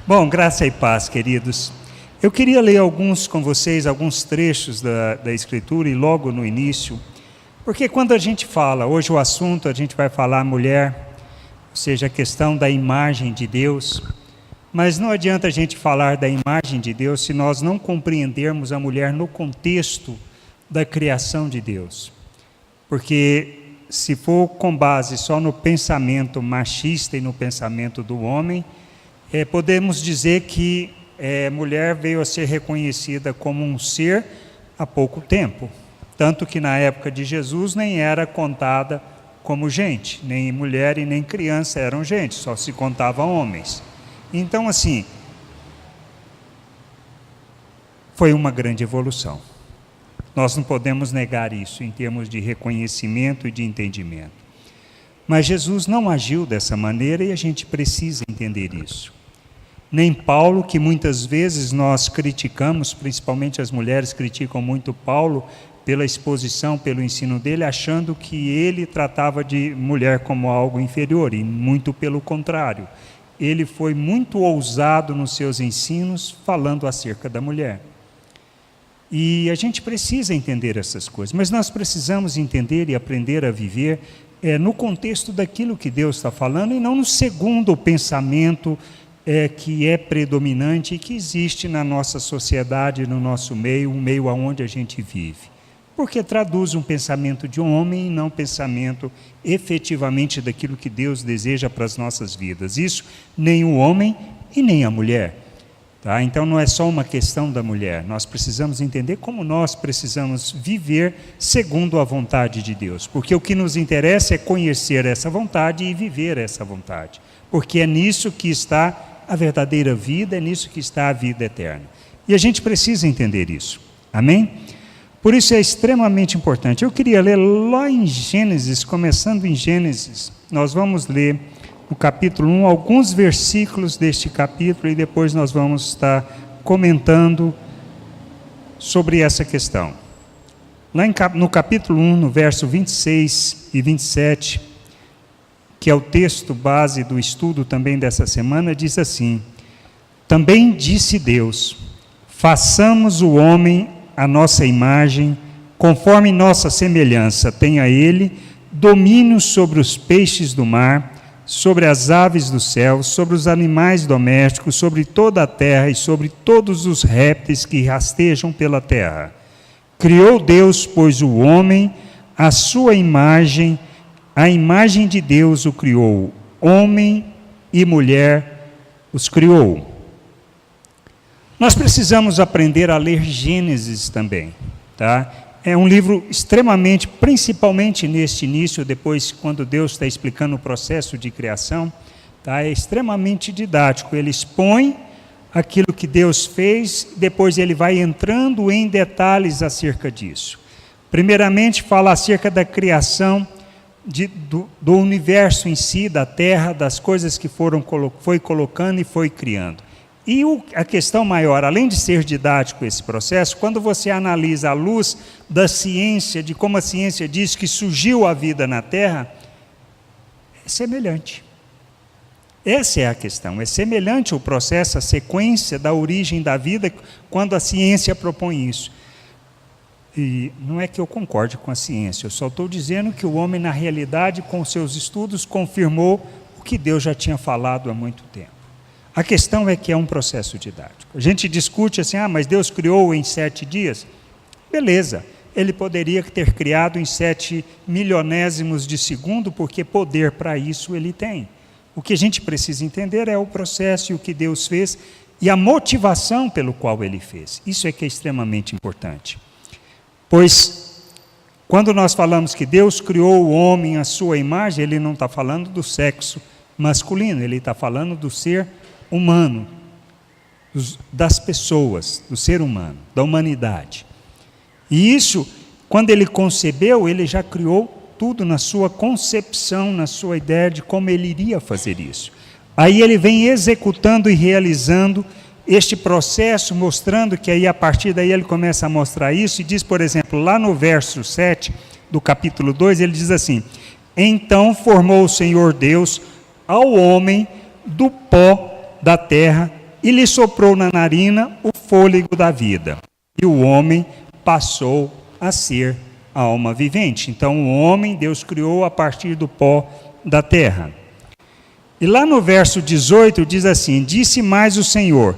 Bom, graça e paz, queridos. Eu queria ler com vocês, alguns trechos da Escritura, e logo no início, porque quando a gente fala, hoje o assunto, a gente vai falar mulher, ou seja, a questão da imagem de Deus, mas não adianta a gente falar da imagem de Deus se nós não compreendermos a mulher no contexto da criação de Deus. Porque se for com base só no pensamento machista e no pensamento do homem, podemos dizer que mulher veio a ser reconhecida como um ser há pouco tempo. Tanto que na época de Jesus nem era contada como gente, nem mulher e nem criança eram gente, só se contava homens. Então, assim, foi uma grande evolução. Nós não podemos negar isso em termos de reconhecimento e de entendimento. Mas Jesus não agiu dessa maneira e a gente precisa entender isso. Nem Paulo, que muitas vezes nós criticamos, principalmente as mulheres criticam muito Paulo pela exposição, pelo ensino dele, achando que ele tratava de mulher como algo inferior, e muito pelo contrário. Ele foi muito ousado nos seus ensinos, falando acerca da mulher. E a gente precisa entender essas coisas, mas nós precisamos entender e aprender a viver no contexto daquilo que Deus está falando, e não no segundo pensamento que é predominante e que existe na nossa sociedade, no nosso meio, um meio onde a gente vive. Porque traduz um pensamento de um homem e não pensamento efetivamente daquilo que Deus deseja para as nossas vidas. Isso nem o homem e nem a mulher. Tá? Então não é só uma questão da mulher, nós precisamos entender como nós precisamos viver segundo a vontade de Deus. Porque o que nos interessa é conhecer essa vontade e viver essa vontade. Porque é nisso que está a verdadeira vida, é nisso que está a vida eterna. E a gente precisa entender isso. Amém? Por isso é extremamente importante. Eu queria ler lá em Gênesis, começando em Gênesis, nós vamos ler no capítulo 1, alguns versículos deste capítulo, e depois nós vamos estar comentando sobre essa questão. Lá no capítulo 1, no verso 26 e 27, que é o texto base do estudo também dessa semana, diz assim: também disse Deus, façamos o homem a nossa imagem, conforme nossa semelhança, tenha ele domínio sobre os peixes do mar, sobre as aves do céu, sobre os animais domésticos, sobre toda a terra e sobre todos os répteis que rastejam pela terra. Criou Deus, pois, o homem, à sua imagem, a imagem de Deus o criou, homem e mulher os criou. Nós precisamos aprender a ler Gênesis também, tá? É um livro extremamente, principalmente neste início, depois quando Deus está explicando o processo de criação, tá? É extremamente didático, ele expõe aquilo que Deus fez, depois ele vai entrando em detalhes acerca disso. Primeiramente fala acerca da criação do universo em si, da terra, das coisas que foi colocando e foi criando. E a questão maior, além de ser didático esse processo, quando você analisa à luz da ciência, de como a ciência diz que surgiu a vida na Terra, é semelhante. Essa é a questão, é semelhante o processo, a sequência da origem da vida, quando a ciência propõe isso. E não é que eu concorde com a ciência, eu só estou dizendo que o homem, na realidade, com seus estudos, confirmou o que Deus já tinha falado há muito tempo. A questão é que é um processo didático. A gente discute assim, mas Deus criou em 7 dias? Beleza, ele poderia ter criado em 7 milionésimos de segundo, porque poder para isso ele tem. O que a gente precisa entender é o processo e o que Deus fez, e a motivação pelo qual ele fez. Isso é que é extremamente importante. Pois, quando nós falamos que Deus criou o homem à sua imagem, ele não está falando do sexo masculino, ele está falando do ser humano, das pessoas, do ser humano, da humanidade. E isso, quando ele concebeu, ele já criou tudo na sua concepção, na sua ideia de como ele iria fazer isso. Aí ele vem executando e realizando este processo, mostrando que aí a partir daí ele começa a mostrar isso, e diz, por exemplo, lá no verso 7 do capítulo 2, ele diz assim: então formou o Senhor Deus ao homem do pó da terra e lhe soprou na narina o fôlego da vida. E o homem passou a ser alma vivente. Então, o homem, Deus criou a partir do pó da terra. E lá no verso 18 diz assim: Disse mais o Senhor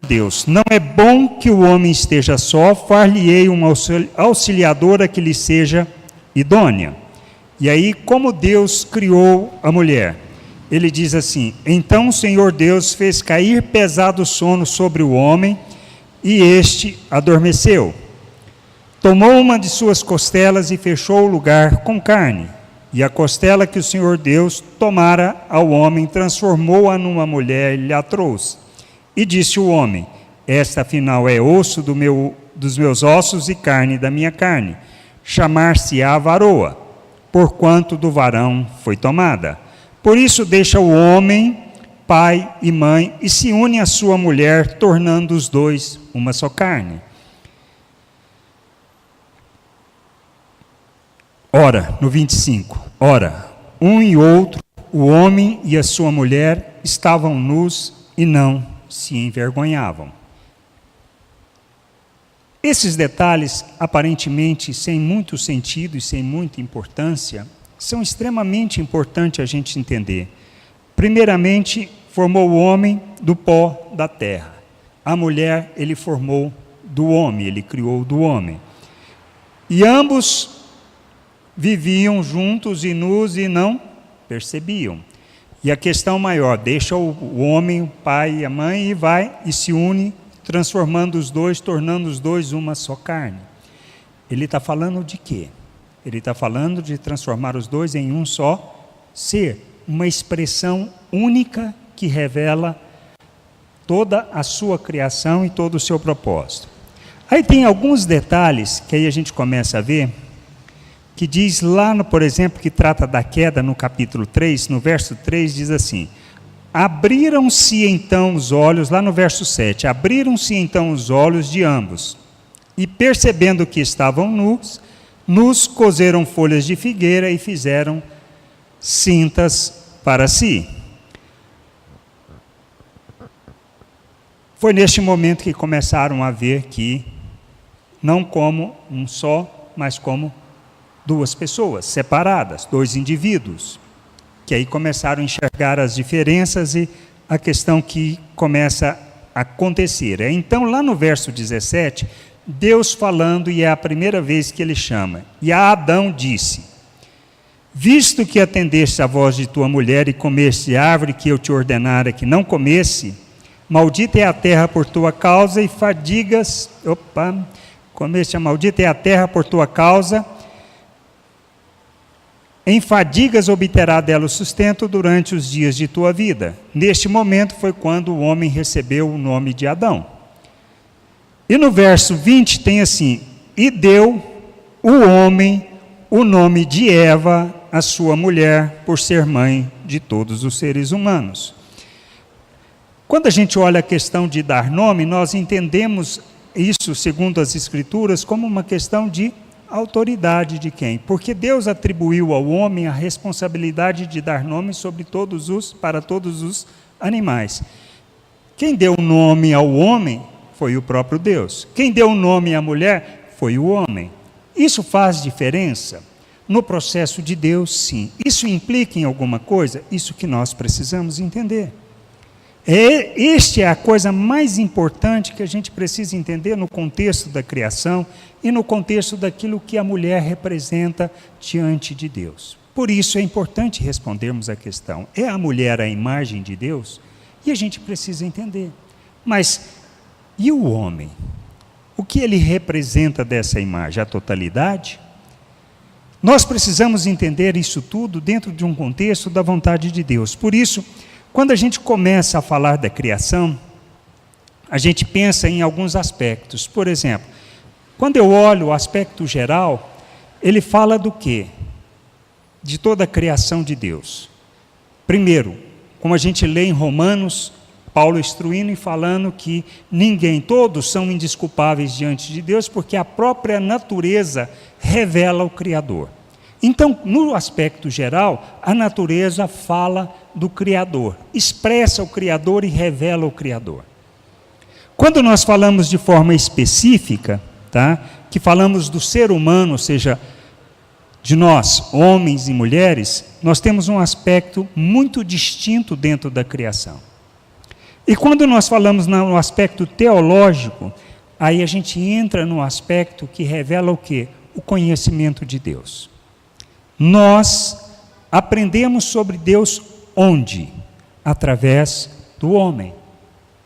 Deus, não é bom que o homem esteja só, far-lhe-ei uma auxiliadora que lhe seja idônea. E aí, como Deus criou a mulher? Ele diz assim: Então o Senhor Deus fez cair pesado sono sobre o homem, e este adormeceu. Tomou uma de suas costelas e fechou o lugar com carne. E a costela que o Senhor Deus tomara ao homem, transformou-a numa mulher e lhe a trouxe. E disse o homem: Esta afinal é osso dos meus ossos e carne da minha carne. Chamar-se-á varoa, porquanto do varão foi tomada. Por isso deixa o homem, pai e mãe, e se une à sua mulher, tornando os dois uma só carne. Ora, no 25, ora, um e outro, o homem e a sua mulher, estavam nus e não se envergonhavam. Esses detalhes, aparentemente sem muito sentido e sem muita importância, são extremamente importantes a gente entender. Primeiramente, formou o homem do pó da terra. A mulher, ele formou do homem, ele criou do homem. E ambos viviam juntos e nus e não percebiam. E a questão maior, deixa o homem, o pai e a mãe e vai e se une, transformando os dois, tornando os dois uma só carne. Ele está falando de quê? Ele está falando de transformar os dois em um só ser, uma expressão única que revela toda a sua criação e todo o seu propósito. Aí tem alguns detalhes que aí a gente começa a ver, que diz lá, por exemplo, que trata da queda no capítulo 3, no verso 3 diz assim: Abriram-se então os olhos, lá no verso 7, abriram-se então os olhos de ambos, e percebendo que estavam nus, coseram folhas de figueira e fizeram cintas para si. Foi neste momento que começaram a ver que, não como um só, mas como duas pessoas separadas, dois indivíduos, que aí começaram a enxergar as diferenças e a questão que começa a acontecer. Então, lá no verso 17, Deus falando, e é a primeira vez que ele chama, e a Adão disse: Visto que atendeste à voz de tua mulher e comeste a árvore que eu te ordenara que não comesse, maldita é a terra por tua causa e maldita é a terra por tua causa, em fadigas obterá dela o sustento durante os dias de tua vida. Neste momento foi quando o homem recebeu o nome de Adão. E no verso 20 tem assim: E deu o homem o nome de Eva, a sua mulher, por ser mãe de todos os seres humanos. Quando a gente olha a questão de dar nome, nós entendemos isso, segundo as Escrituras, como uma questão de autoridade de quem? Porque Deus atribuiu ao homem a responsabilidade de dar nome para todos os animais. Quem deu o nome ao homem foi o próprio Deus. Quem deu o nome à mulher foi o homem. Isso faz diferença? No processo de Deus, sim. Isso implica em alguma coisa? Isso que nós precisamos entender. Esta é a coisa mais importante que a gente precisa entender no contexto da criação e no contexto daquilo que a mulher representa diante de Deus. Por isso é importante respondermos a questão: é a mulher a imagem de Deus? E a gente precisa entender. Mas e o homem? O que ele representa dessa imagem? A totalidade? Nós precisamos entender isso tudo dentro de um contexto da vontade de Deus. Por isso, quando a gente começa a falar da criação, a gente pensa em alguns aspectos. Por exemplo, quando eu olho o aspecto geral, ele fala do quê? De toda a criação de Deus. Primeiro, como a gente lê em Romanos, Paulo instruindo e falando que todos são indesculpáveis diante de Deus, porque a própria natureza revela o Criador. Então, no aspecto geral, a natureza fala do Criador, expressa o Criador e revela o Criador. Quando nós falamos de forma específica, tá, que falamos do ser humano, ou seja, de nós, homens e mulheres, nós temos um aspecto muito distinto dentro da criação. E quando nós falamos no aspecto teológico, aí a gente entra no aspecto que revela o quê? O conhecimento de Deus. Nós aprendemos sobre Deus onde? Através do homem.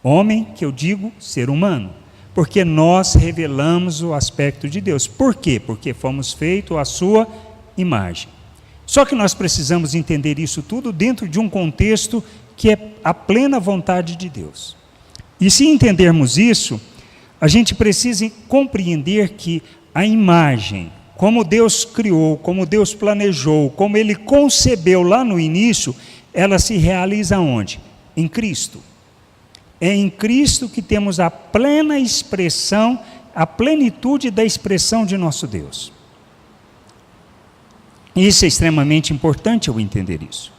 Homem, que eu digo, ser humano. Porque nós revelamos o aspecto de Deus. Por quê? Porque fomos feitos à sua imagem. Só que nós precisamos entender isso tudo dentro de um contexto que é a plena vontade de Deus. E se entendermos isso, a gente precisa compreender que a imagem, como Deus criou, como Deus planejou, como Ele concebeu lá no início, ela se realiza onde? Em Cristo. É em Cristo que temos a plena expressão, a plenitude da expressão de nosso Deus. Isso é extremamente importante eu entender isso.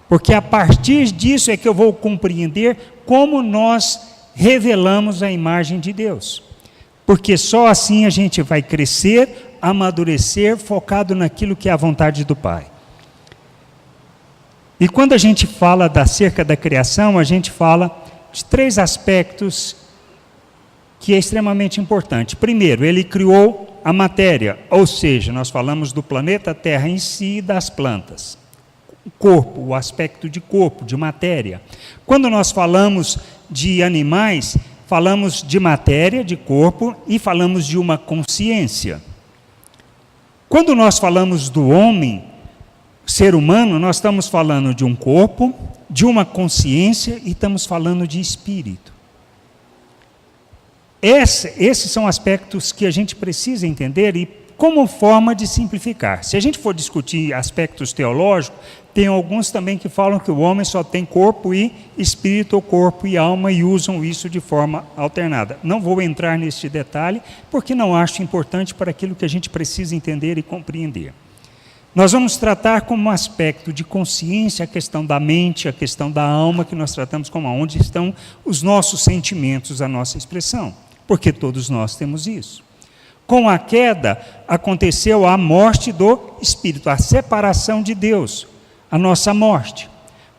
Porque a partir disso é que eu vou compreender como nós revelamos a imagem de Deus. Porque só assim a gente vai crescer, amadurecer, focado naquilo que é a vontade do Pai. E quando a gente fala acerca da criação, a gente fala de 3 aspectos que é extremamente importante. Primeiro, Ele criou a matéria, ou seja, nós falamos do planeta Terra em si e das plantas. O corpo, o aspecto de corpo, de matéria. Quando nós falamos de animais, falamos de matéria, de corpo, e falamos de uma consciência. Quando nós falamos do homem, ser humano, nós estamos falando de um corpo, de uma consciência e estamos falando de espírito. Esses são aspectos que a gente precisa entender e como forma de simplificar. Se a gente for discutir aspectos teológicos, tem alguns também que falam que o homem só tem corpo e espírito, ou corpo e alma, e usam isso de forma alternada. Não vou entrar neste detalhe, porque não acho importante para aquilo que a gente precisa entender e compreender. Nós vamos tratar como um aspecto de consciência a questão da mente, a questão da alma, que nós tratamos como onde estão os nossos sentimentos, a nossa expressão, porque todos nós temos isso. Com a queda, aconteceu a morte do espírito, a separação de Deus, a nossa morte.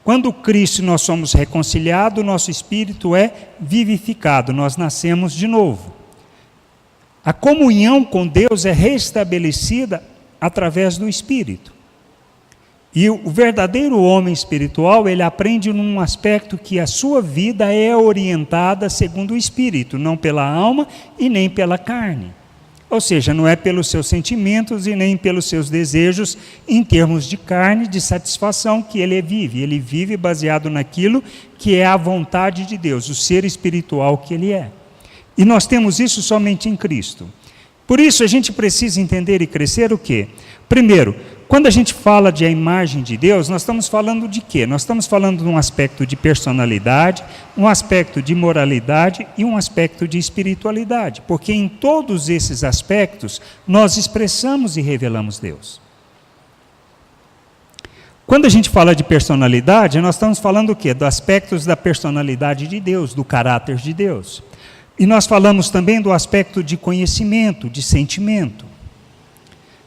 Quando Cristo nós somos reconciliados, nosso espírito é vivificado, nós nascemos de novo. A comunhão com Deus é restabelecida através do Espírito. E o verdadeiro homem espiritual, ele aprende num aspecto que a sua vida é orientada segundo o Espírito, não pela alma e nem pela carne. Ou seja, não é pelos seus sentimentos e nem pelos seus desejos em termos de carne, de satisfação que ele vive baseado naquilo que é a vontade de Deus, o ser espiritual que ele é. E nós temos isso somente em Cristo. Por isso, a gente precisa entender e crescer o quê? Primeiro, quando a gente fala de a imagem de Deus, nós estamos falando de quê? Nós estamos falando de um aspecto de personalidade, um aspecto de moralidade e um aspecto de espiritualidade, porque em todos esses aspectos, nós expressamos e revelamos Deus. Quando a gente fala de personalidade, nós estamos falando o quê? Dos aspectos da personalidade de Deus, do caráter de Deus. E nós falamos também do aspecto de conhecimento, de sentimento.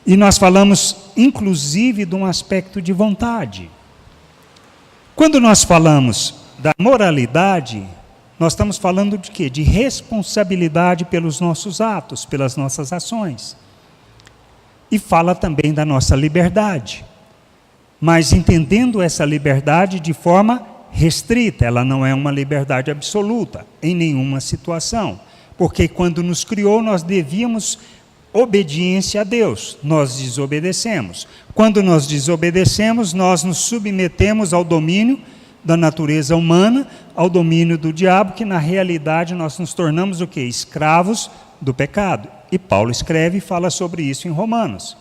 E nós falamos, inclusive, de um aspecto de vontade. Quando nós falamos da moralidade, nós estamos falando de quê? De responsabilidade pelos nossos atos, pelas nossas ações. E fala também da nossa liberdade. Mas entendendo essa liberdade de forma restrita, ela não é uma liberdade absoluta, em nenhuma situação. Porque quando nos criou, nós devíamos obediência a Deus, nós desobedecemos. Quando nós desobedecemos, nós nos submetemos ao domínio da natureza humana, ao domínio do diabo, que na realidade nós nos tornamos o quê? Escravos do pecado. E Paulo escreve e fala sobre isso em Romanos.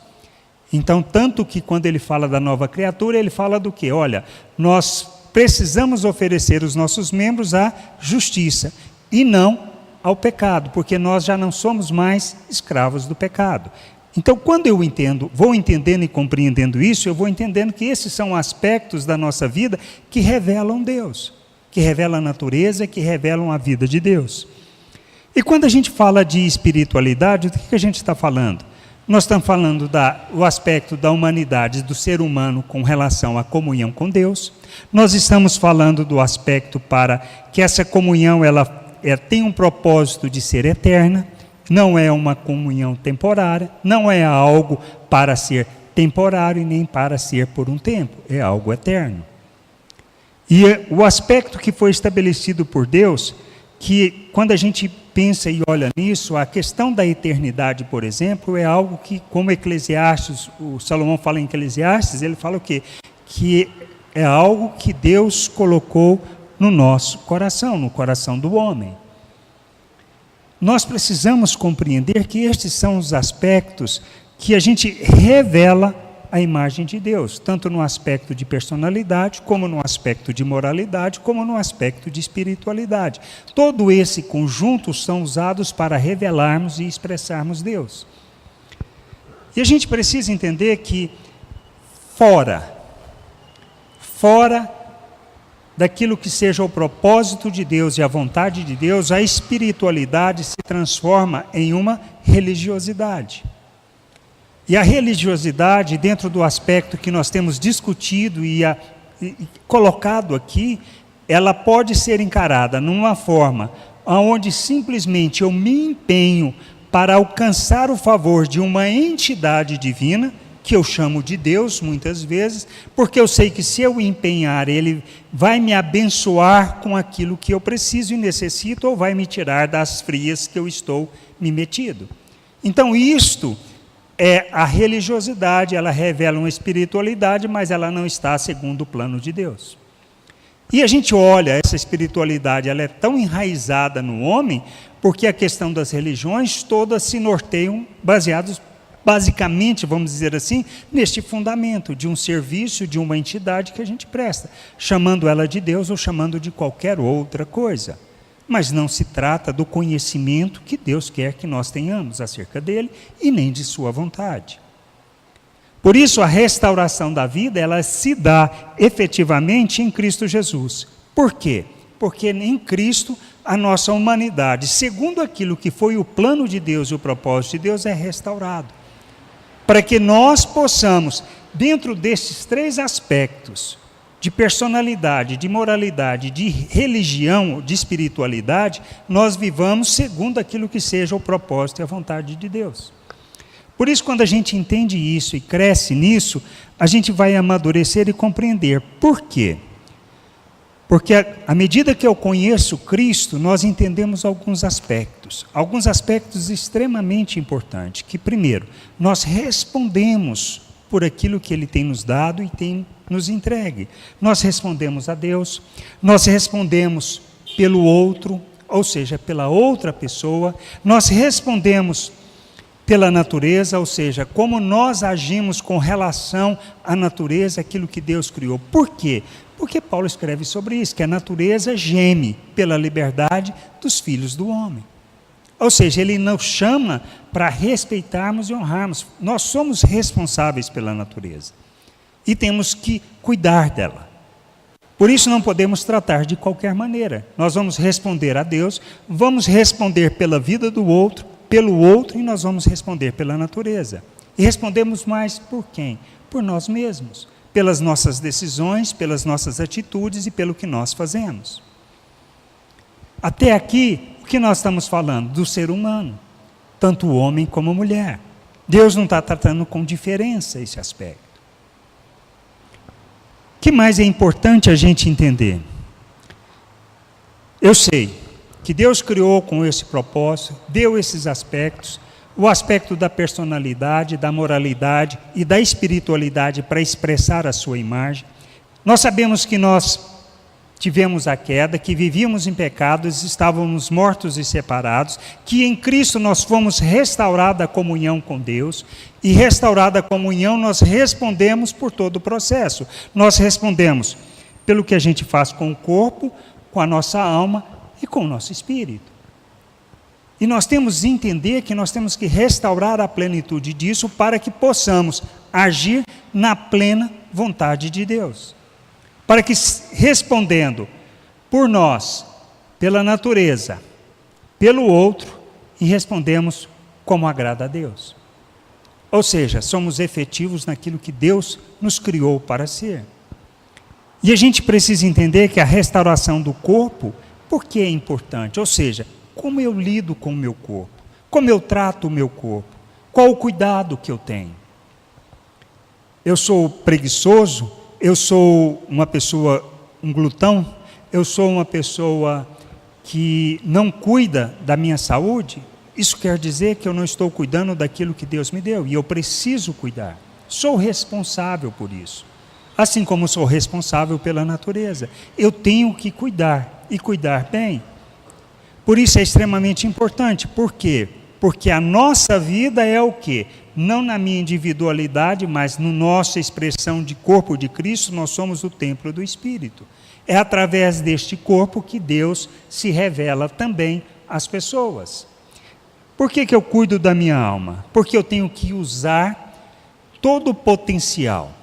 Então, tanto que quando ele fala da nova criatura, ele fala do quê? Olha, nós precisamos oferecer os nossos membros à justiça e não ao pecado, porque nós já não somos mais escravos do pecado. Então, quando eu vou entendendo e compreendendo isso, eu vou entendendo que esses são aspectos da nossa vida que revelam Deus, que revelam a natureza, que revelam a vida de Deus. E quando a gente fala de espiritualidade, o que a gente está falando? Nós estamos falando do aspecto da humanidade, do ser humano com relação à comunhão com Deus. Nós estamos falando do aspecto para que essa comunhão ela tem um propósito de ser eterna, não é uma comunhão temporária, não é algo para ser temporário e nem para ser por um tempo, é algo eterno. E o aspecto que foi estabelecido por Deus, que quando a gente pensa e olha nisso, a questão da eternidade, por exemplo, é algo que, como Eclesiastes, o Salomão fala em Eclesiastes, ele fala o quê? Que é algo que Deus colocou no nosso coração, no coração do homem. Nós precisamos compreender que estes são os aspectos que a gente revela a imagem de Deus, tanto no aspecto de personalidade, como no aspecto de moralidade, como no aspecto de espiritualidade. Todo esse conjunto são usados para revelarmos e expressarmos Deus. E a gente precisa entender que fora daquilo que seja o propósito de Deus e a vontade de Deus, a espiritualidade se transforma em uma religiosidade. E a religiosidade, dentro do aspecto que nós temos discutido e colocado aqui, ela pode ser encarada numa forma onde simplesmente eu me empenho para alcançar o favor de uma entidade divina, que eu chamo de Deus muitas vezes, porque eu sei que se eu empenhar, Ele vai me abençoar com aquilo que eu preciso e necessito, ou vai me tirar das frias que eu estou me metido. Então isto é a religiosidade, ela revela uma espiritualidade, mas ela não está segundo o plano de Deus. E a gente olha, essa espiritualidade, ela é tão enraizada no homem, porque a questão das religiões todas se norteiam baseados basicamente, vamos dizer assim, neste fundamento de um serviço, de uma entidade que a gente presta, chamando ela de Deus ou chamando de qualquer outra coisa. Mas não se trata do conhecimento que Deus quer que nós tenhamos acerca dele e nem de sua vontade. Por isso, a restauração da vida, ela se dá efetivamente em Cristo Jesus. Por quê? Porque em Cristo a nossa humanidade, segundo aquilo que foi o plano de Deus e o propósito de Deus, é restaurado. Para que nós possamos, dentro destes três aspectos, de personalidade, de moralidade, de religião, de espiritualidade, nós vivamos segundo aquilo que seja o propósito e a vontade de Deus. Por isso, quando a gente entende isso e cresce nisso, a gente vai amadurecer e compreender. Por quê? Porque à medida que eu conheço Cristo, nós entendemos alguns aspectos extremamente importantes, que primeiro, nós respondemos por aquilo que Ele tem nos dado e tem nos entregue. Nós respondemos a Deus, nós respondemos pelo outro, ou seja, pela outra pessoa, nós respondemos pela natureza, ou seja, como nós agimos com relação à natureza, aquilo que Deus criou. Por quê? Porque Paulo escreve sobre isso, que a natureza geme pela liberdade dos filhos do homem. Ou seja, ele nos chama para respeitarmos e honrarmos. Nós somos responsáveis pela natureza e temos que cuidar dela. Por isso não podemos tratar de qualquer maneira. Nós vamos responder a Deus, vamos responder pela vida do outro, pelo outro, e nós vamos responder pela natureza. E respondemos mais por quem? Por nós mesmos, pelas nossas decisões, pelas nossas atitudes e pelo que nós fazemos. Até aqui, o que nós estamos falando? Do ser humano, tanto o homem como a mulher. Deus não está tratando com diferença esse aspecto. O que mais é importante a gente entender? Eu sei que Deus criou com esse propósito, deu esses aspectos, o aspecto da personalidade, da moralidade e da espiritualidade para expressar a sua imagem. Nós sabemos que nós tivemos a queda, que vivíamos em pecados, estávamos mortos e separados, que em Cristo nós fomos restaurada a comunhão com Deus, e restaurada a comunhão nós respondemos por todo o processo. Nós respondemos pelo que a gente faz com o corpo, com a nossa alma e com o nosso espírito. E nós temos que entender que nós temos que restaurar a plenitude disso para que possamos agir na plena vontade de Deus. Para que, respondendo por nós, pela natureza, pelo outro, e respondemos como agrada a Deus. Ou seja, somos efetivos naquilo que Deus nos criou para ser. E a gente precisa entender que a restauração do corpo, por que é importante? Ou seja, como eu lido com o meu corpo, como eu trato o meu corpo, qual o cuidado que eu tenho. Eu sou preguiçoso, eu sou uma pessoa, um glutão, eu sou uma pessoa que não cuida da minha saúde. Isso quer dizer que eu não estou cuidando daquilo que Deus me deu, e eu preciso cuidar. Sou responsável por isso. Assim como sou responsável pela natureza. Eu tenho que cuidar, e cuidar bem. Por isso é extremamente importante. Por quê? Porque a nossa vida é o quê? Não na minha individualidade, mas na nossa expressão de corpo de Cristo, nós somos o templo do Espírito. É através deste corpo que Deus se revela também às pessoas. Por que eu cuido da minha alma? Porque eu tenho que usar todo o potencial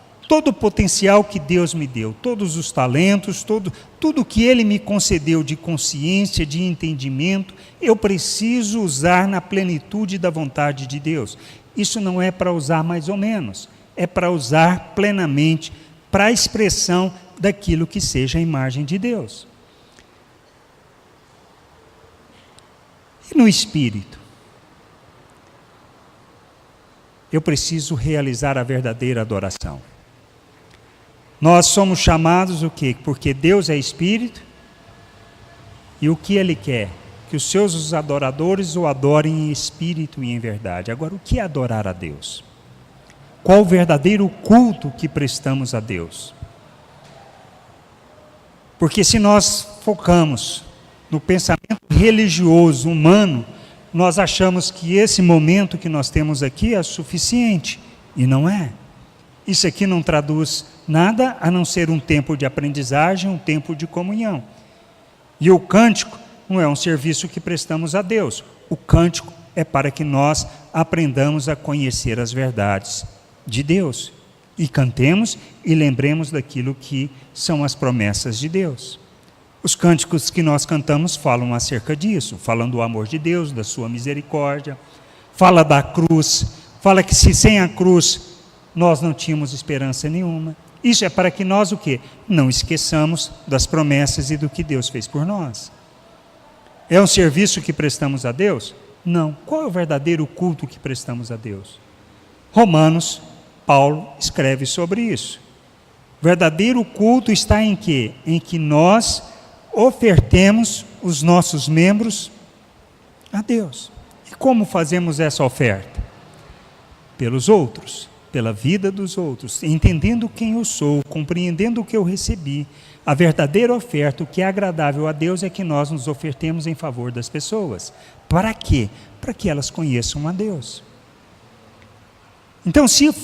que Deus me deu, todos os talentos, tudo que Ele me concedeu de consciência, de entendimento, eu preciso usar na plenitude da vontade de Deus. Isso não é para usar mais ou menos, é para usar plenamente, para a expressão daquilo que seja a imagem de Deus. E no Espírito? Eu preciso realizar a verdadeira adoração. Nós somos chamados o quê? Porque Deus é Espírito, e o que Ele quer? Que os seus adoradores o adorem em espírito e em verdade. Agora, o que é adorar a Deus? Qual o verdadeiro culto que prestamos a Deus? Porque se nós focamos no pensamento religioso humano, nós achamos que esse momento que nós temos aqui é suficiente, e não é. Isso aqui não traduz nada a não ser um tempo de aprendizagem, um tempo de comunhão. E o cântico não é um serviço que prestamos a Deus. O cântico é para que nós aprendamos a conhecer as verdades de Deus. E cantemos e lembremos daquilo que são as promessas de Deus. Os cânticos que nós cantamos falam acerca disso, falam do amor de Deus, da sua misericórdia, fala da cruz, fala que se sem a cruz nós não tínhamos esperança nenhuma. Isso é para que nós o quê? Não esqueçamos das promessas e do que Deus fez por nós. É um serviço que prestamos a Deus? Não. Qual é o verdadeiro culto que prestamos a Deus? Romanos, Paulo escreve sobre isso. O verdadeiro culto está em quê? Em que nós ofertemos os nossos membros a Deus. E como fazemos essa oferta? Pelos outros, pela vida dos outros, entendendo quem eu sou, compreendendo o que eu recebi. A verdadeira oferta, o que é agradável a Deus, é que nós nos ofertemos em favor das pessoas. Para quê? Para que elas conheçam a Deus. Então, se eu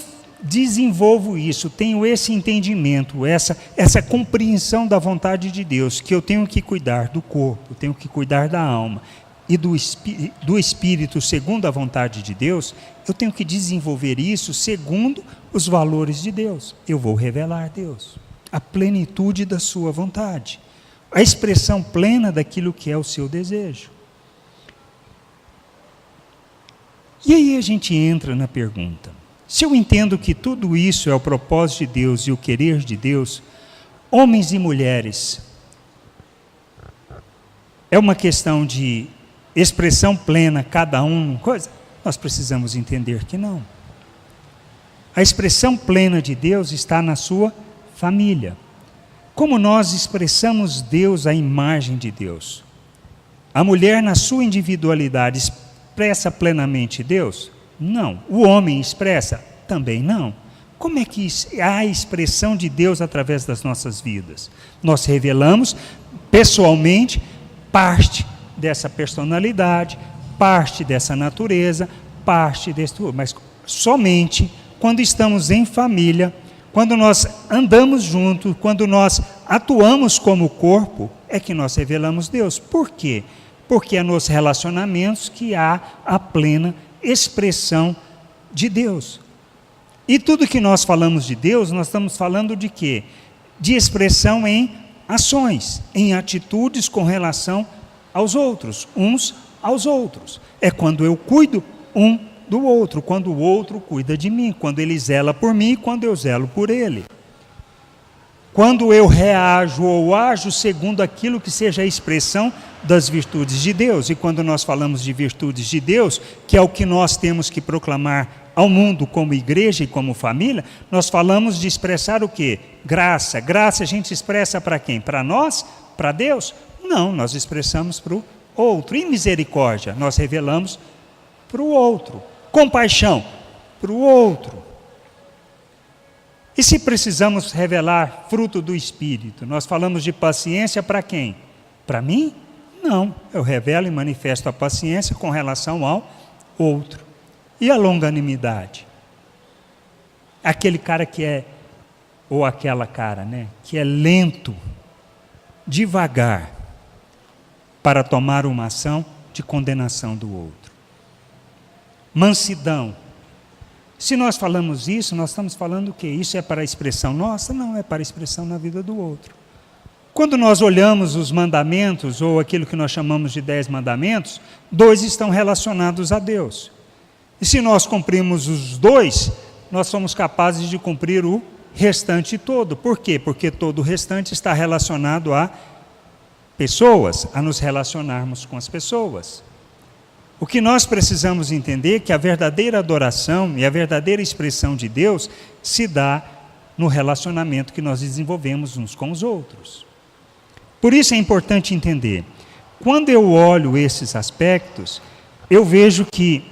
desenvolvo isso, tenho esse entendimento, essa compreensão da vontade de Deus, que eu tenho que cuidar do corpo, tenho que cuidar da alma e do espírito segundo a vontade de Deus, eu tenho que desenvolver isso segundo os valores de Deus. Eu vou revelar Deus, a plenitude da sua vontade, a expressão plena daquilo que é o seu desejo. E aí a gente entra na pergunta: se eu entendo que tudo isso é o propósito de Deus e o querer de Deus, homens e mulheres, é uma questão de expressão plena, cada um, coisa? Nós precisamos entender que não. A expressão plena de Deus está na sua família. Como nós expressamos Deus, a imagem de Deus? A mulher, na sua individualidade, expressa plenamente Deus? Não. O homem expressa? Também não. Como é que há a expressão de Deus através das nossas vidas? Nós revelamos pessoalmente parte dessa personalidade, parte dessa natureza, parte desse tudo, mas somente quando estamos em família, quando nós andamos juntos, quando nós atuamos como corpo, é que nós revelamos Deus. Por quê? porque é nos relacionamentos que há a plena expressão de Deus. E tudo que nós falamos de Deus, nós estamos falando de quê? De expressão em ações, em atitudes com relação aos outros, uns aos outros. É quando eu cuido um do outro, quando o outro cuida de mim, quando ele zela por mim, quando eu zelo por ele. Quando eu reajo ou ajo segundo aquilo que seja a expressão das virtudes de Deus. E quando nós falamos de virtudes de Deus, que é o que nós temos que proclamar ao mundo como igreja e como família, nós falamos de expressar o quê? Graça. Graça a gente expressa para quem? Para nós? Para Deus? Não, nós expressamos para o outro. E misericórdia? Nós revelamos para o outro. Compaixão? Para o outro. E se precisamos revelar fruto do Espírito, nós falamos de paciência para quem? Para mim? Não, eu revelo e manifesto a paciência com relação ao outro. E a longanimidade? Aquele cara que é, ou aquela cara, né, que é lento, devagar, para tomar uma ação de condenação do outro. Mansidão. Se nós falamos isso, nós estamos falando o quê? Isso é para a expressão nossa? Não, é para a expressão na vida do outro. Quando nós olhamos os mandamentos, ou aquilo que nós chamamos de 10 mandamentos, 2 estão relacionados a Deus. E se nós cumprimos os 2, nós somos capazes de cumprir o restante todo. Por quê? Porque todo o restante está relacionado a pessoas, a nos relacionarmos com as pessoas. O que nós precisamos entender é que a verdadeira adoração e a verdadeira expressão de Deus se dá no relacionamento que nós desenvolvemos uns com os outros. Por isso é importante entender, quando eu olho esses aspectos, eu vejo que,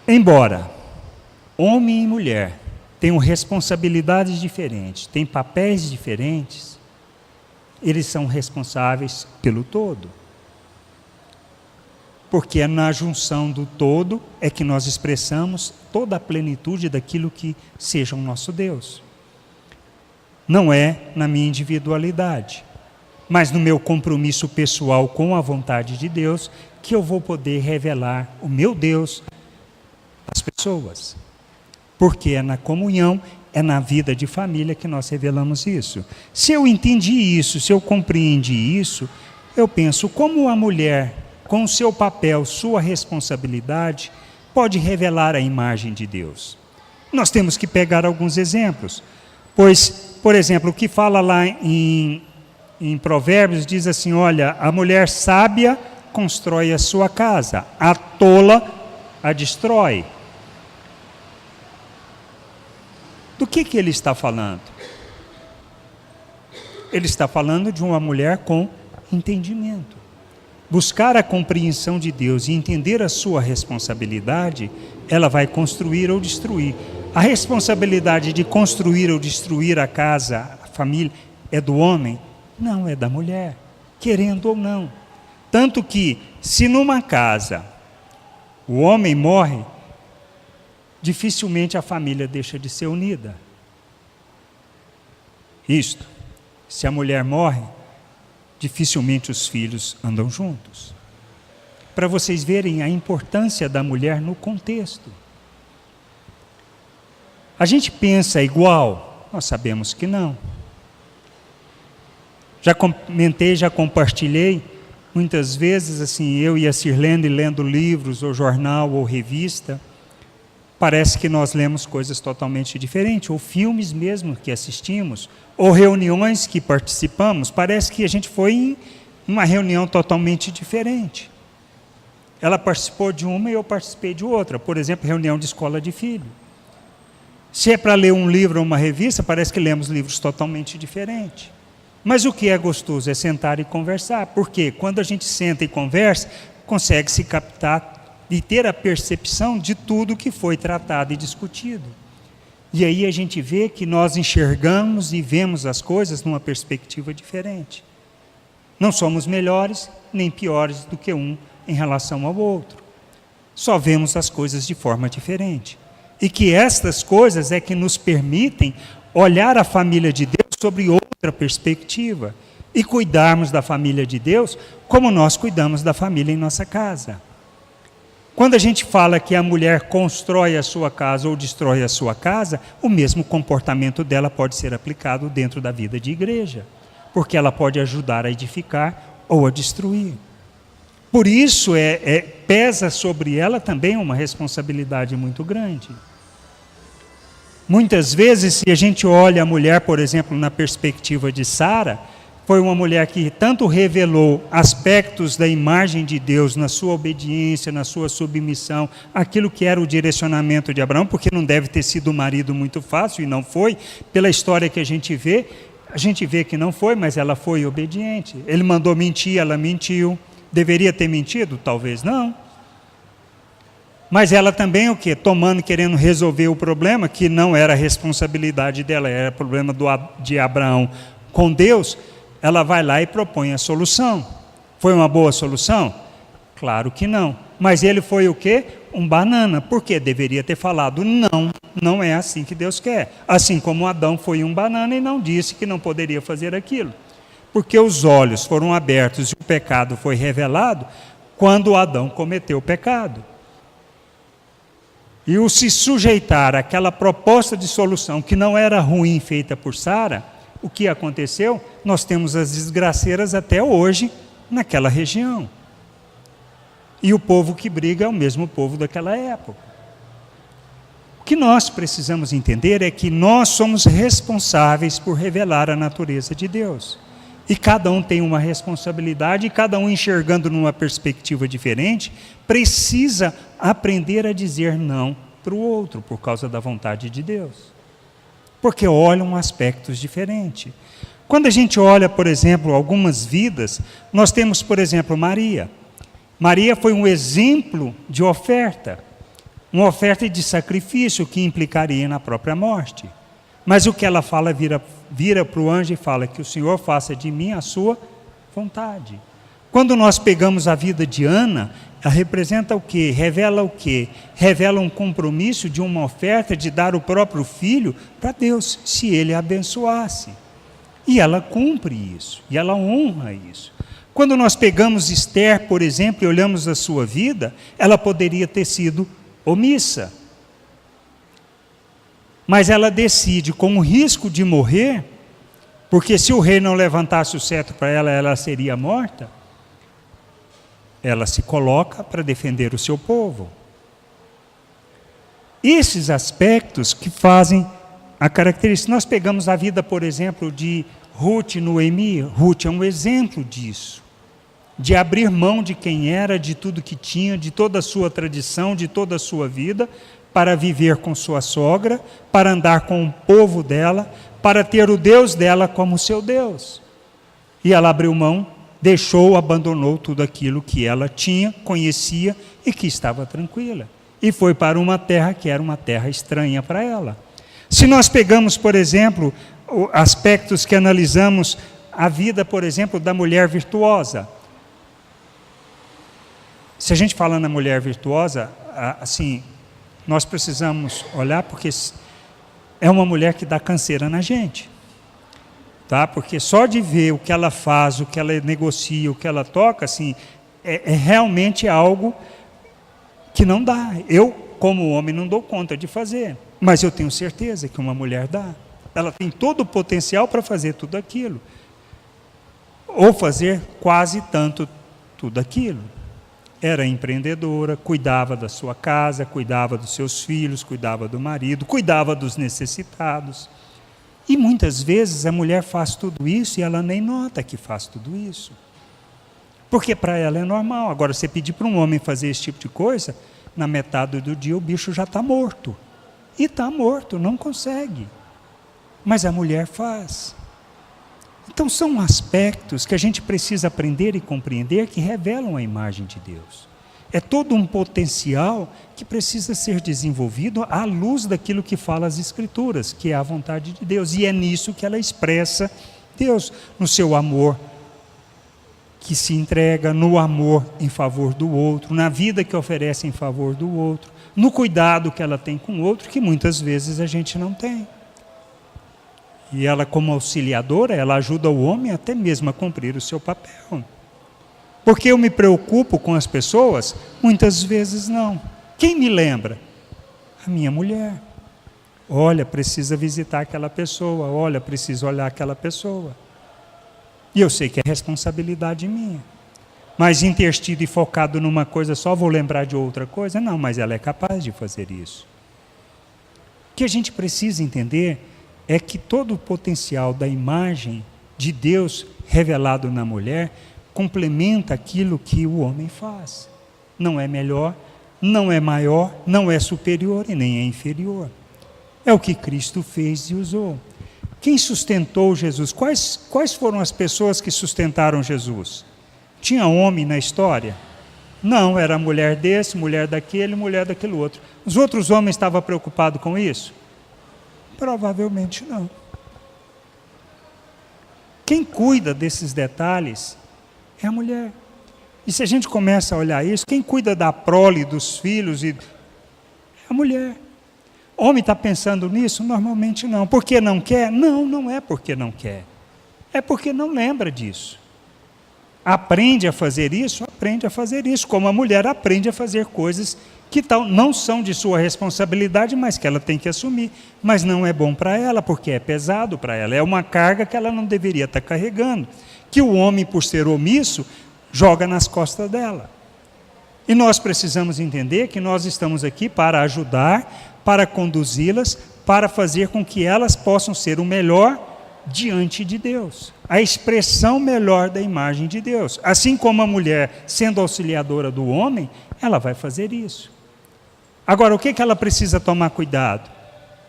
embora homem e mulher tenham responsabilidades diferentes, têm papéis diferentes, eles são responsáveis pelo todo. Porque é na junção do todo é que nós expressamos toda a plenitude daquilo que seja o nosso Deus. Não é na minha individualidade, mas no meu compromisso pessoal com a vontade de Deus, que eu vou poder revelar o meu Deus às pessoas. Porque é na comunhão, é na vida de família que nós revelamos isso. Se eu entendi isso, se eu compreendi isso, eu penso como a mulher, com o seu papel, sua responsabilidade, pode revelar a imagem de Deus. Nós temos que pegar alguns exemplos, pois, por exemplo, o que fala lá em Provérbios, diz assim, olha, a mulher sábia constrói a sua casa, a tola a destrói. Do que ele está falando? Ele está falando de uma mulher com entendimento. Buscar a compreensão de Deus e entender a sua responsabilidade, ela vai construir ou destruir. A responsabilidade de construir ou destruir a casa, a família, é do homem? Não, é da mulher, querendo ou não. Tanto que, se numa casa o homem morre, dificilmente a família deixa de ser unida. Isto, se a mulher morre, dificilmente os filhos andam juntos. Para vocês verem a importância da mulher no contexto. A gente pensa igual? Nós sabemos que não. Já comentei, já compartilhei, muitas vezes, assim, eu e a Sirlene lendo livros, ou jornal, ou revista, parece que nós lemos coisas totalmente diferentes, ou filmes mesmo que assistimos, ou reuniões que participamos, parece que a gente foi em uma reunião totalmente diferente. Ela participou de uma e eu participei de outra, por exemplo, reunião de escola de filho. Se é para ler um livro ou uma revista, parece que lemos livros totalmente diferentes. Mas o que é gostoso é sentar e conversar, porque quando a gente senta e conversa, consegue se captar e ter a percepção de tudo que foi tratado e discutido. E aí a gente vê que nós enxergamos e vemos as coisas numa perspectiva diferente. Não somos melhores nem piores do que um em relação ao outro. Só vemos as coisas de forma diferente. E que estas coisas é que nos permitem olhar a família de Deus sobre outra perspectiva. e cuidarmos da família de Deus como nós cuidamos da família em nossa casa. Quando a gente fala que a mulher constrói a sua casa ou destrói a sua casa, o mesmo comportamento dela pode ser aplicado dentro da vida de igreja, porque ela pode ajudar a edificar ou a destruir. Por isso, pesa sobre ela também uma responsabilidade muito grande. Muitas vezes, se a gente olha a mulher, por exemplo, na perspectiva de Sara, foi uma mulher que tanto revelou aspectos da imagem de Deus na sua obediência, na sua submissão, aquilo que era o direcionamento de Abraão, porque não deve ter sido um marido muito fácil, e não foi. Pela história que a gente vê que não foi, mas ela foi obediente. Ele mandou mentir, ela mentiu. Deveria ter mentido? Talvez não. Mas ela também o quê? Querendo resolver o problema, que não era a responsabilidade dela, era problema de Abraão com Deus, ela vai lá e propõe a solução. Foi uma boa solução? Claro que não. Mas ele foi o quê? Um banana. Por quê? Deveria ter falado, não é assim que Deus quer. Assim como Adão foi um banana e não disse que não poderia fazer aquilo. Porque os olhos foram abertos e o pecado foi revelado quando Adão cometeu o pecado. E o se sujeitar àquela proposta de solução que não era ruim feita por Sara, o que aconteceu? Nós temos as desgraceiras até hoje naquela região. E o povo que briga é o mesmo povo daquela época. O que nós precisamos entender é que nós somos responsáveis por revelar a natureza de Deus. E cada um tem uma responsabilidade, e cada um enxergando numa perspectiva diferente, precisa aprender a dizer não para o outro, por causa da vontade de Deus. Porque olham aspectos diferentes. Quando a gente olha, por exemplo, algumas vidas, nós temos, por exemplo, Maria. Maria foi um exemplo de oferta, uma oferta de sacrifício que implicaria na própria morte. Mas o que ela fala, vira para o anjo e fala que o Senhor faça de mim a sua vontade. Quando nós pegamos a vida de Ana, ela representa o quê? Revela o quê? Revela um compromisso de uma oferta de dar o próprio filho para Deus, se ele a abençoasse. E ela cumpre isso, e ela honra isso. Quando nós pegamos Esther, por exemplo, e olhamos a sua vida, ela poderia ter sido omissa. Mas ela decide, com o risco de morrer, porque se o rei não levantasse o cetro para ela, ela seria morta, ela se coloca para defender o seu povo. Esses aspectos que fazem a característica. Nós pegamos a vida, por exemplo, de Ruth e Noemi. Ruth é um exemplo disso, de abrir mão de quem era, de tudo que tinha, de toda a sua tradição, de toda a sua vida, para viver com sua sogra, para andar com o povo dela, para ter o Deus dela como seu Deus. E ela abriu mão, abandonou tudo aquilo que ela tinha, conhecia e que estava tranquila. E foi para uma terra que era uma terra estranha para ela. Se nós pegamos, por exemplo, aspectos que analisamos a vida, por exemplo, da mulher virtuosa. Se a gente fala na mulher virtuosa, assim, nós precisamos olhar, porque é uma mulher que dá canseira na gente, tá? Porque só de ver o que ela faz, o que ela negocia, o que ela toca, assim, é realmente algo que não dá. Eu, como homem, não dou conta de fazer, mas eu tenho certeza que uma mulher dá. Ela tem todo o potencial para fazer tudo aquilo, ou fazer quase tanto tudo aquilo. Era empreendedora, cuidava da sua casa, cuidava dos seus filhos, cuidava do marido, cuidava dos necessitados. E muitas vezes a mulher faz tudo isso e ela nem nota que faz tudo isso. Porque para ela é normal. Agora, você pedir para um homem fazer esse tipo de coisa, na metade do dia o bicho já está morto. E está morto, não consegue. Mas a mulher faz. Então são aspectos que a gente precisa aprender e compreender que revelam a imagem de Deus. É todo um potencial que precisa ser desenvolvido à luz daquilo que fala as Escrituras, que é a vontade de Deus. E é nisso que ela expressa Deus, no seu amor que se entrega, no amor em favor do outro, na vida que oferece em favor do outro, no cuidado que ela tem com o outro, que muitas vezes a gente não tem. E ela, como auxiliadora, ela ajuda o homem até mesmo a cumprir o seu papel. Porque eu me preocupo com as pessoas? Muitas vezes não. Quem me lembra? A minha mulher. Olha, precisa visitar aquela pessoa. Olha, precisa olhar aquela pessoa. E eu sei que é responsabilidade minha. Mas intertido e focado numa coisa só, vou lembrar de outra coisa? Não, mas ela é capaz de fazer isso. O que a gente precisa entender é que todo o potencial da imagem de Deus revelado na mulher complementa aquilo que o homem faz. Não é melhor, não é maior, não é superior e nem é inferior. É o que Cristo fez e usou. Quem sustentou Jesus? Quais foram as pessoas que sustentaram Jesus? Tinha homem na história? Não, era mulher desse, mulher daquele outro. Os outros homens estavam preocupados com isso? Provavelmente não. Quem cuida desses detalhes é a mulher. E se a gente começa a olhar isso, quem cuida da prole, dos filhos, é a mulher. O homem está pensando nisso? Normalmente não. Por que não quer? Não, não é porque não quer. É porque não lembra disso. Aprende a fazer isso, como a mulher aprende a fazer coisas que não são de sua responsabilidade, mas que ela tem que assumir. Mas não é bom para ela, porque é pesado para ela. É uma carga que ela não deveria estar carregando. Que o homem, por ser omisso, joga nas costas dela. E nós precisamos entender que nós estamos aqui para ajudar, para conduzi-las, para fazer com que elas possam ser o melhor diante de Deus. A expressão melhor da imagem de Deus. Assim como a mulher, sendo auxiliadora do homem, ela vai fazer isso. Agora, o que ela precisa tomar cuidado?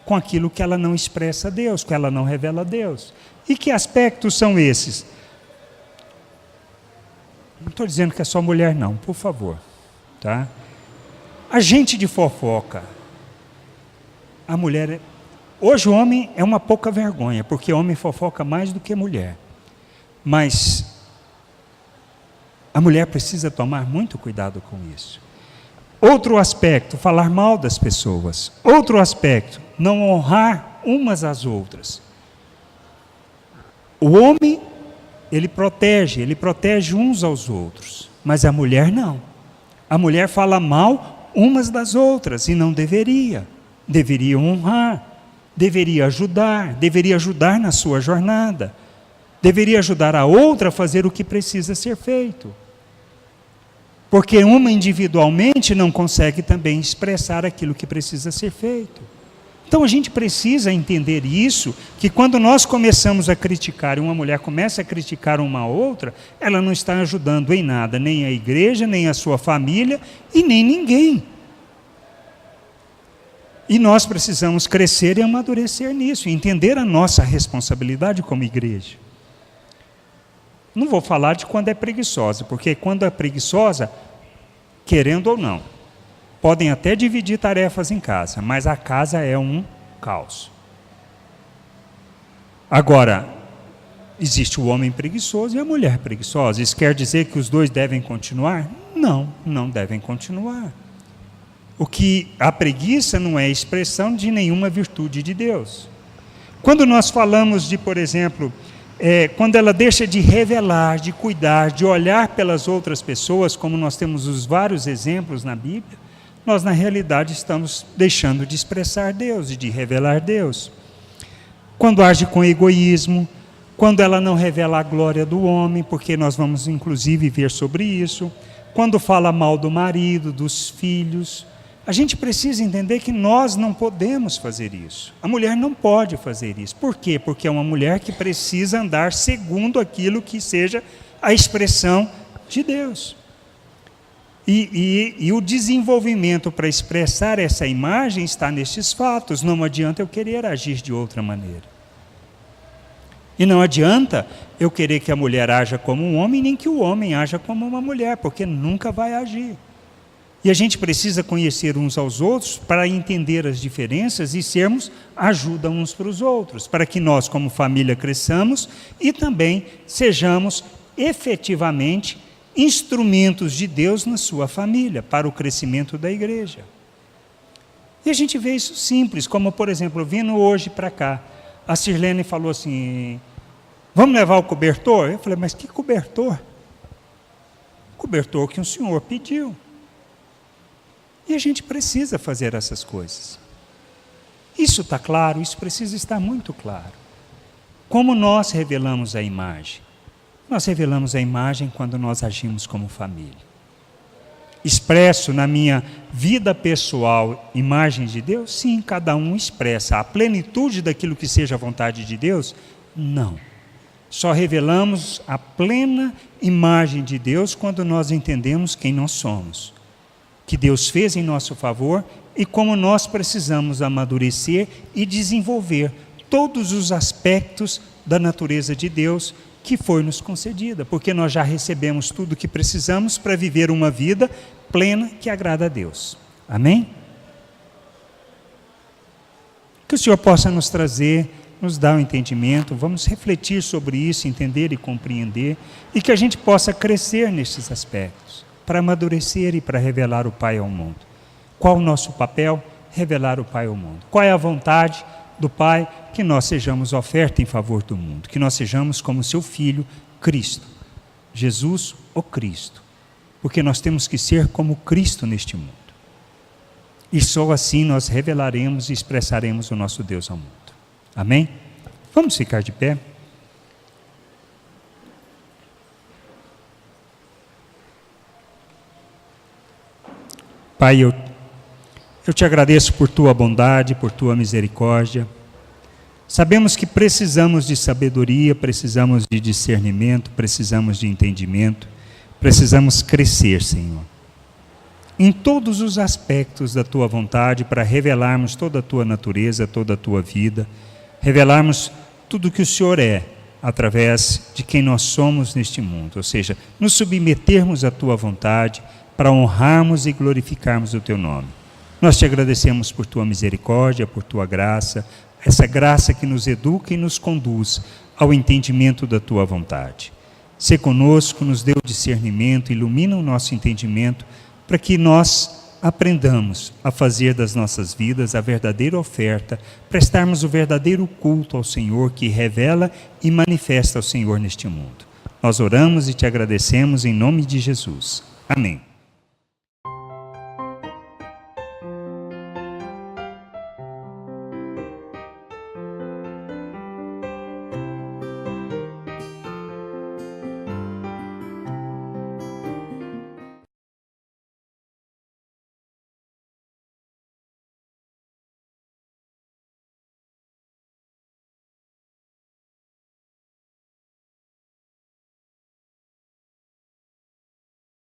Com aquilo que ela não expressa a Deus, que ela não revela a Deus. E que aspectos são esses? Não estou dizendo que é só mulher não, por favor. Tá? Agente de fofoca. A mulher... Hoje o homem é uma pouca vergonha, porque homem fofoca mais do que mulher. Mas a mulher precisa tomar muito cuidado com isso. Outro aspecto, falar mal das pessoas. Outro aspecto, não honrar umas às outras. O homem, ele protege uns aos outros. Mas a mulher não. A mulher fala mal umas das outras e não deveria. Deveria honrar. Deveria ajudar na sua jornada, deveria ajudar a outra a fazer o que precisa ser feito, porque uma individualmente não consegue também expressar aquilo que precisa ser feito. Então a gente precisa entender isso, que quando nós começamos a criticar, e uma mulher começa a criticar uma outra, ela não está ajudando em nada, nem a igreja, nem a sua família, e nem ninguém. E nós precisamos crescer e amadurecer nisso, e entender a nossa responsabilidade como igreja. Não vou falar de quando é preguiçosa, porque quando é preguiçosa, querendo ou não, podem até dividir tarefas em casa, mas a casa é um caos. Agora, existe o homem preguiçoso e a mulher preguiçosa. Isso quer dizer que os dois devem continuar? Não, não devem continuar. O que a preguiça não é expressão de nenhuma virtude de Deus. Quando nós falamos de, por exemplo, quando ela deixa de revelar, de cuidar, de olhar pelas outras pessoas, como nós temos os vários exemplos na Bíblia, nós na realidade estamos deixando de expressar Deus e de revelar Deus. Quando age com egoísmo, quando ela não revela a glória do homem, porque nós vamos inclusive ver sobre isso, quando fala mal do marido, dos filhos. A gente precisa entender que nós não podemos fazer isso. A mulher não pode fazer isso. Por quê? Porque é uma mulher que precisa andar segundo aquilo que seja a expressão de Deus. E o desenvolvimento para expressar essa imagem está nestes fatos. Não adianta eu querer agir de outra maneira. E não adianta eu querer que a mulher haja como um homem, nem que o homem haja como uma mulher, porque nunca vai agir. E a gente precisa conhecer uns aos outros para entender as diferenças e sermos ajuda uns para os outros, para que nós, como família, cresçamos e também sejamos efetivamente instrumentos de Deus na sua família, para o crescimento da igreja. E a gente vê isso simples, como por exemplo, vindo hoje para cá, A Sirlene falou assim, vamos levar o cobertor? Eu falei, mas que cobertor? Cobertor que o senhor pediu. E a gente precisa fazer essas coisas. Isso está claro? Isso precisa estar muito claro. Como nós revelamos a imagem? Nós revelamos a imagem quando nós agimos como família. Expresso na minha vida pessoal imagem de Deus? Sim, cada um expressa. A plenitude daquilo que seja a vontade de Deus? Não. Só revelamos a plena imagem de Deus quando nós entendemos quem nós somos, que Deus fez em nosso favor e como nós precisamos amadurecer e desenvolver todos os aspectos da natureza de Deus que foi nos concedida, porque nós já recebemos tudo o que precisamos para viver uma vida plena que agrada a Deus. Amém? Que o Senhor possa nos trazer, nos dar um entendimento, vamos refletir sobre isso, entender e compreender, e que a gente possa crescer nesses aspectos, para amadurecer e para revelar o Pai ao mundo. Qual o nosso papel? Revelar o Pai ao mundo. Qual é a vontade do Pai? Que nós sejamos oferta em favor do mundo, que nós sejamos como seu Filho, Cristo. Jesus, o Cristo. Porque nós temos que ser como Cristo neste mundo. E só assim nós revelaremos e expressaremos o nosso Deus ao mundo. Amém? Vamos ficar de pé? Pai, eu te agradeço por tua bondade, por tua misericórdia. Sabemos que precisamos de sabedoria, precisamos de discernimento, precisamos de entendimento, precisamos crescer, Senhor, em todos os aspectos da tua vontade, para revelarmos toda a tua natureza, toda a tua vida, revelarmos tudo o que o Senhor é, através de quem nós somos neste mundo, ou seja, nos submetermos à tua vontade, para honrarmos e glorificarmos o teu nome. Nós te agradecemos por tua misericórdia, por tua graça, essa graça que nos educa e nos conduz ao entendimento da tua vontade. Sê conosco, nos dê o discernimento, ilumina o nosso entendimento, para que nós aprendamos a fazer das nossas vidas a verdadeira oferta, prestarmos o verdadeiro culto ao Senhor, que revela e manifesta o Senhor neste mundo. Nós oramos e te agradecemos em nome de Jesus. Amém.